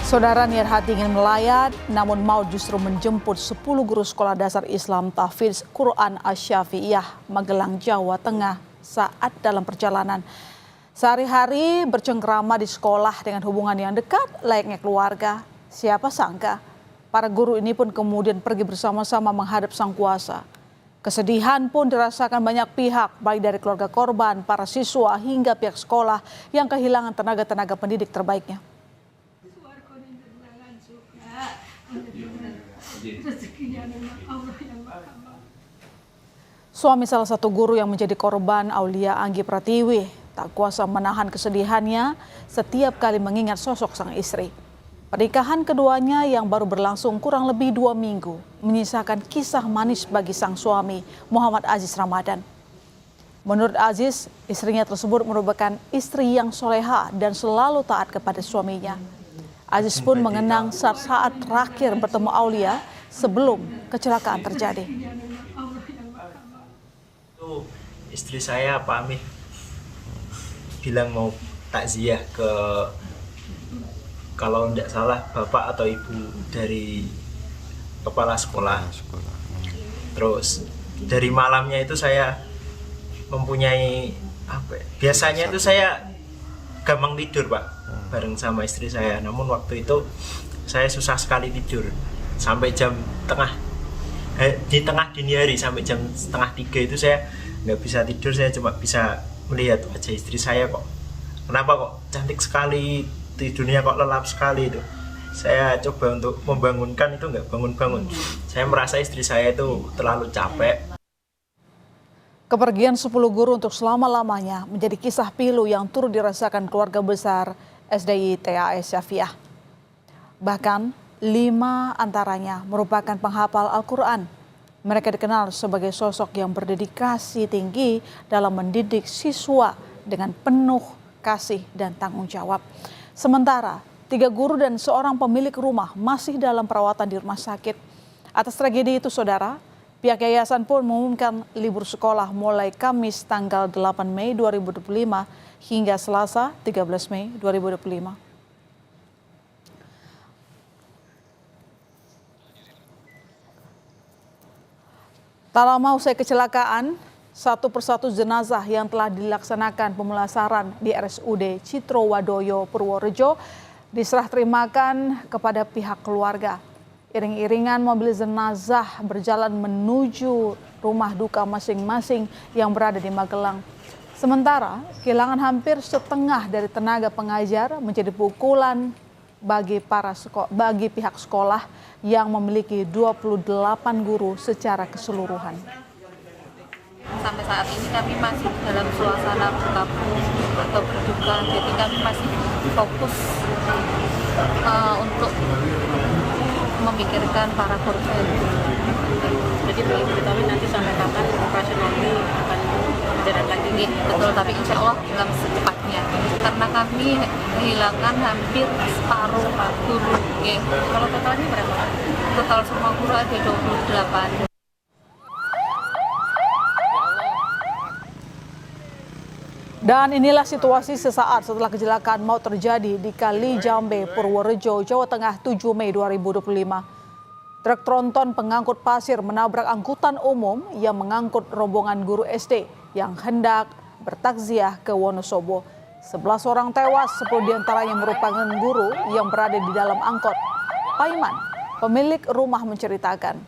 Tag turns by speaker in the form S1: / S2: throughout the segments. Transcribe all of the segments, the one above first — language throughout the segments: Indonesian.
S1: Saudara, niat hati ingin melayat, namun maut justru menjemput 10 guru sekolah dasar Islam Tahfidz Quran Asy-Syafi'iyah, Magelang, Jawa Tengah saat dalam perjalanan. Sehari-hari bercengkrama di sekolah dengan hubungan yang dekat layaknya keluarga. Siapa sangka, para guru ini pun kemudian pergi bersama-sama menghadap Sang Kuasa. Kesedihan pun dirasakan banyak pihak, baik dari keluarga korban, para siswa, hingga pihak sekolah yang kehilangan tenaga-tenaga pendidik terbaiknya. Suami salah satu guru yang menjadi korban, Aulia Anggi Pratiwi, tak kuasa menahan kesedihannya setiap kali mengingat sosok sang istri. Pernikahan keduanya yang baru berlangsung kurang lebih 2 minggu menyisakan kisah manis bagi sang suami, Muhammad Aziz Ramadan. Menurut Aziz, istrinya tersebut merupakan istri yang soleha dan selalu taat kepada suaminya. Aziz pun mengenang saat-saat terakhir bertemu Aulia sebelum kecelakaan terjadi.
S2: Itu istri saya pamit bilang mau takziah ke, kalau tidak salah, bapak atau ibu dari kepala sekolah. Terus dari malamnya itu saya mempunyai biasanya itu saya gampang tidur, Pak, bareng sama istri saya. Namun waktu itu saya susah sekali tidur sampai jam di tengah dini hari, sampai jam 2:30 itu saya nggak bisa tidur. Saya cuma bisa melihat wajah istri saya, kok kenapa kok cantik sekali, tidurnya kok lelap sekali itu. Saya coba untuk membangunkan, itu nggak bangun-bangun. Saya merasa istri saya itu terlalu capek.
S1: Kepergian 10 guru untuk selama-lamanya menjadi kisah pilu yang turut dirasakan keluarga besar SDI TAS Syafi'iyah. Bahkan 5 antaranya merupakan penghafal Al-Quran. Mereka dikenal sebagai sosok yang berdedikasi tinggi dalam mendidik siswa dengan penuh kasih dan tanggung jawab. Sementara 3 guru dan seorang pemilik rumah masih dalam perawatan di rumah sakit. Atas tragedi itu, saudara, pihak yayasan pun mengumumkan libur sekolah mulai Kamis tanggal 8 Mei 2025 hingga Selasa 13 Mei 2025. Tak lama usai kecelakaan, satu persatu jenazah yang telah dilaksanakan pemulasaran di RSUD Citrowadoyo Purworejo diserah terimakan kepada pihak keluarga. Iring-iringan mobil jenazah berjalan menuju rumah duka masing-masing yang berada di Magelang. Sementara kehilangan hampir setengah dari tenaga pengajar menjadi pukulan bagi pihak sekolah yang memiliki 28 guru secara keseluruhan.
S3: Sampai saat ini kami masih dalam suasana berkabung atau berduka, jadi kami masih fokus untuk memikirkan para korban.
S4: Jadi belum diketahui nanti sampai kapan operasional ini akan berjalan lagi.
S3: Betul, tapi insya Allah dalam secepatnya. Karena kami kehilangan hampir separuh guru.
S4: Kalau totalnya berapa?
S3: Total semua guru ada 28.
S1: Dan inilah situasi sesaat setelah kecelakaan maut terjadi di Kali Jambe, Purworejo, Jawa Tengah 7 Mei 2025. Truk tronton pengangkut pasir menabrak angkutan umum yang mengangkut rombongan guru SD yang hendak bertakziah ke Wonosobo. 11 orang tewas, 10 diantaranya merupakan guru yang berada di dalam angkot. Paiman, pemilik rumah, menceritakan,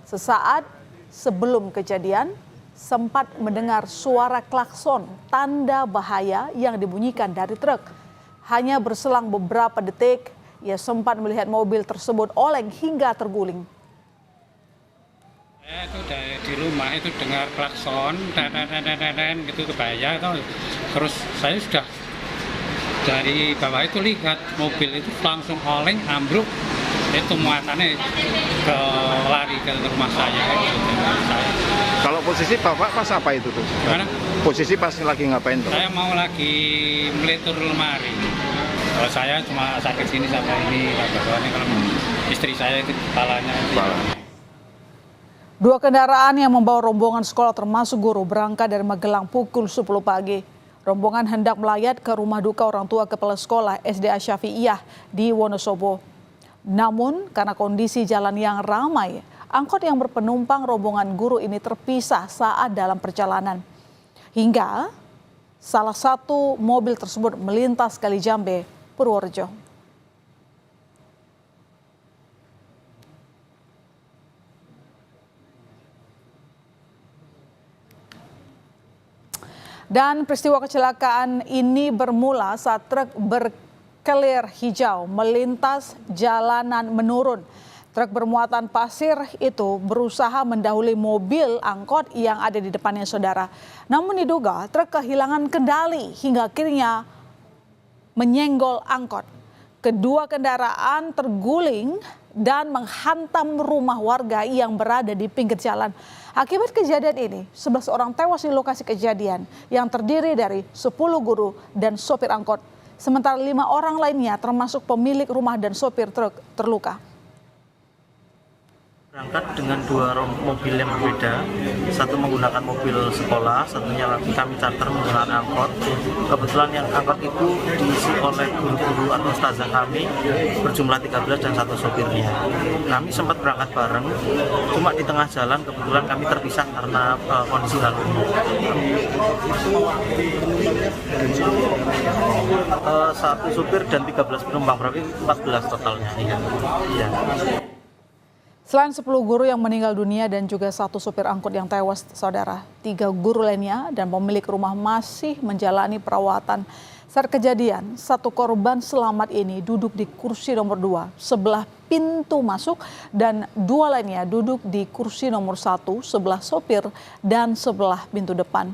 S1: sesaat sebelum kejadian, sempat mendengar suara klakson tanda bahaya yang dibunyikan dari truk. Hanya berselang beberapa detik, ia sempat melihat mobil tersebut oleng hingga terguling.
S5: Saya itu di rumah itu dengar klakson, gitu kebaya, terus saya sudah dari bawah itu lihat mobil itu langsung oleng, ambruk, itu muatannya lari ke rumah saya.
S6: Kalau posisi Bapak pas apa itu tuh?
S5: Gimana?
S6: Posisi pas lagi ngapain tuh?
S5: Saya mau lagi melitur lemari. Kalau saya cuma sakit sini sampai ini, kalau istri saya itu kepalanya.
S1: Dua kendaraan yang membawa rombongan sekolah termasuk guru berangkat dari Magelang pukul 10 pagi. Rombongan hendak melayat ke rumah duka orang tua kepala sekolah SDA Syafi'iyah di Wonosobo. Namun karena kondisi jalan yang ramai, angkot yang berpenumpang rombongan guru ini terpisah saat dalam perjalanan. Hingga salah satu mobil tersebut melintas Kali Jambe, Purworejo. Dan peristiwa kecelakaan ini bermula saat truk berkelir hijau melintas jalanan menurun. Truk bermuatan pasir itu berusaha mendahului mobil angkot yang ada di depannya, saudara. Namun diduga truk kehilangan kendali hingga akhirnya menyenggol angkot. Kedua kendaraan terguling dan menghantam rumah warga yang berada di pinggir jalan. Akibat kejadian ini, 11 orang tewas di lokasi kejadian yang terdiri dari 10 guru dan sopir angkot. Sementara 5 orang lainnya termasuk pemilik rumah dan sopir truk terluka.
S7: Berangkat dengan 2 mobil yang berbeda, satu menggunakan mobil sekolah, satunya lagi kami charter menggunakan angkot. Kebetulan yang angkot itu diisi oleh guru-guru atau ustazah kami berjumlah 13 dan 1 sopirnya. Kami sempat berangkat bareng, cuma di tengah jalan kebetulan kami terpisah karena kondisi lalu lintas. 1 supir dan 13 penumpang, berarti 14 totalnya. Iya.
S1: Selain 10 guru yang meninggal dunia dan juga 1 sopir angkot yang tewas, saudara, 3 guru lainnya dan pemilik rumah masih menjalani perawatan. Saat kejadian, 1 korban selamat ini duduk di kursi nomor 2 sebelah pintu masuk dan 2 lainnya duduk di kursi nomor 1 sebelah sopir dan sebelah pintu depan.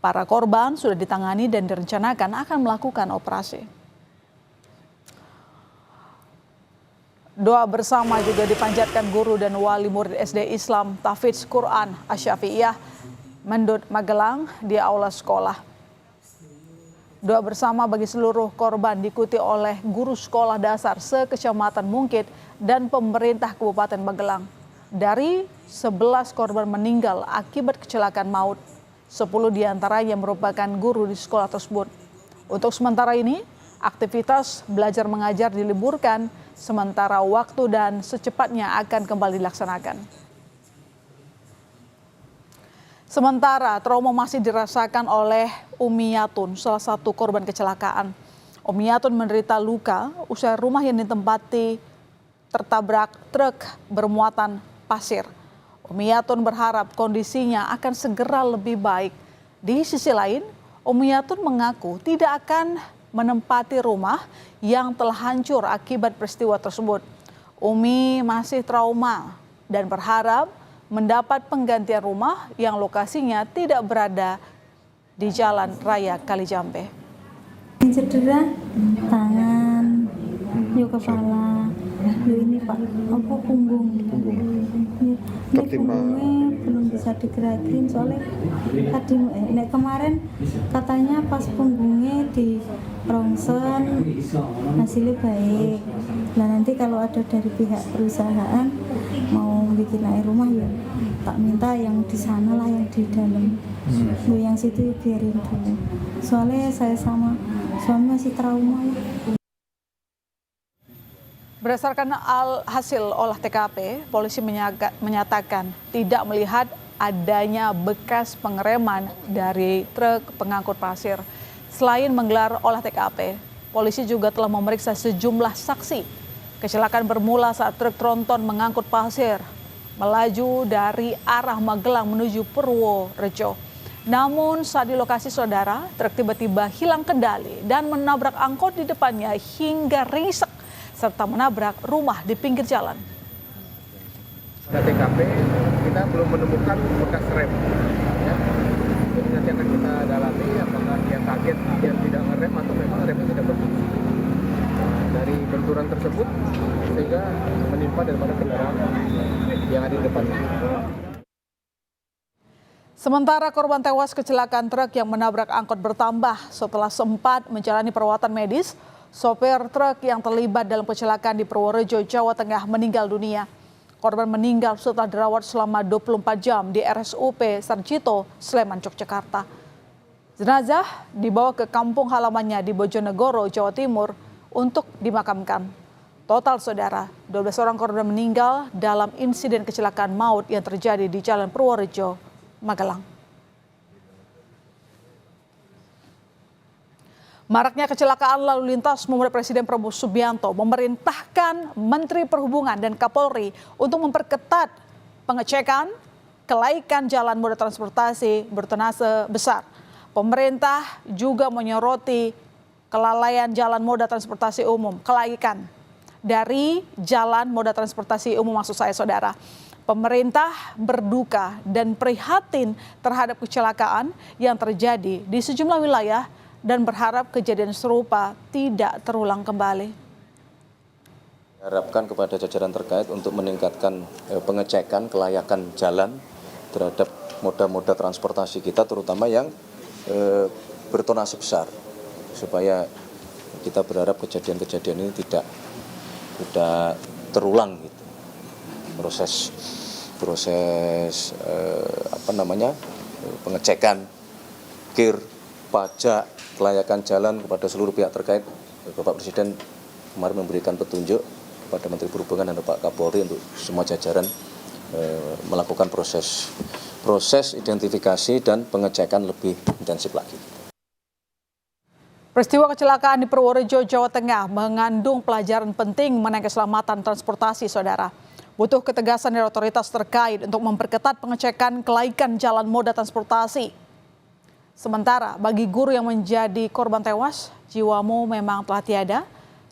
S1: Para korban sudah ditangani dan direncanakan akan melakukan operasi. Doa bersama juga dipanjatkan guru dan wali murid SD Islam Tahfidz Quran Asy-Syafi'iyah Mendut Magelang di aula sekolah. Doa bersama bagi seluruh korban diikuti oleh guru sekolah dasar se-Kecamatan Mungkit dan pemerintah Kabupaten Magelang. Dari 11 korban meninggal akibat kecelakaan maut, 10 diantaranya merupakan guru di sekolah tersebut. Untuk sementara ini, aktivitas belajar mengajar diliburkan sementara waktu dan secepatnya akan kembali dilaksanakan. Sementara trauma masih dirasakan oleh Umi Yatun, salah satu korban kecelakaan. Umi Yatun menderita luka usai rumah yang ditempati tertabrak truk bermuatan pasir. Umi Yatun berharap kondisinya akan segera lebih baik. Di sisi lain, Umi Yatun mengaku tidak akan menempati rumah yang telah hancur akibat peristiwa tersebut. Umi masih trauma dan berharap mendapat penggantian rumah yang lokasinya tidak berada di Jalan Raya Kali Jambe.
S8: Cedera tangan, kepala, ini Pak, punggung. Ini punggungnya belum bisa digerakin soalnya tadi kemarin katanya pas punggungnya di rongsen hasilnya baik. Nah nanti kalau ada dari pihak perusahaan mau bikin air rumah ya tak minta yang di sana lah, yang di dalam. Yang situ ya biarin dulu. Soalnya saya sama suami masih trauma ya.
S1: Berdasarkan hasil olah TKP, polisi menyatakan tidak melihat adanya bekas pengereman dari truk pengangkut pasir. Selain menggelar olah TKP, polisi juga telah memeriksa sejumlah saksi. Kecelakaan bermula saat truk tronton mengangkut pasir melaju dari arah Magelang menuju Purworejo. Namun saat di lokasi, saudara, truk tiba-tiba hilang kendali dan menabrak angkot di depannya hingga ringsek serta menabrak rumah di pinggir jalan.
S6: Pada TKP kita belum menemukan bekas rem. Ya. Jadi nanti akan kita dalami apakah dia kaget dia tidak ngerem atau memang remnya tidak berfungsi. Dari benturan tersebut sehingga menimpa daripada kendaraan yang ada di depannya.
S1: Sementara korban tewas kecelakaan truk yang menabrak angkot bertambah setelah sempat menjalani perawatan medis. Sopir truk yang terlibat dalam kecelakaan di Purworejo, Jawa Tengah meninggal dunia. Korban meninggal setelah dirawat selama 24 jam di RSUP Sarjito, Sleman, Yogyakarta. Jenazah dibawa ke kampung halamannya di Bojonegoro, Jawa Timur untuk dimakamkan. Total saudara, 12 orang korban meninggal dalam insiden kecelakaan maut yang terjadi di Jalan Purworejo, Magelang. Maraknya kecelakaan lalu lintas membuat Presiden Prabowo Subianto memerintahkan Menteri Perhubungan dan Kapolri untuk memperketat pengecekan kelaikan jalan moda transportasi bertonase besar. Pemerintah juga menyoroti kelalaian jalan moda transportasi umum, kelaikan dari jalan moda transportasi umum maksud saya saudara. Pemerintah berduka dan prihatin terhadap kecelakaan yang terjadi di sejumlah wilayah dan berharap kejadian serupa tidak terulang kembali.
S9: Harapkan kepada jajaran terkait untuk meningkatkan pengecekan kelayakan jalan terhadap moda-moda transportasi kita, terutama yang bertonase besar, supaya kita berharap kejadian-kejadian ini tidak terulang gitu. Proses pengecekan kir, pajak, kelayakan jalan kepada seluruh pihak terkait. Bapak Presiden kemarin memberikan petunjuk kepada Menteri Perhubungan dan Pak Kapolri untuk semua jajaran melakukan proses identifikasi dan pengecekan lebih intensif lagi.
S1: Peristiwa kecelakaan di Purworejo, Jawa Tengah mengandung pelajaran penting mengenai keselamatan transportasi, saudara. Butuh ketegasan dari otoritas terkait untuk memperketat pengecekan kelaikan jalan moda transportasi. Sementara bagi guru yang menjadi korban tewas, jiwamu memang telah tiada,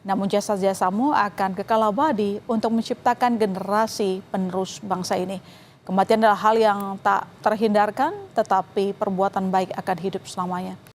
S1: namun jasa-jasamu akan kekal abadi untuk menciptakan generasi penerus bangsa ini. Kematian adalah hal yang tak terhindarkan, tetapi perbuatan baik akan hidup selamanya.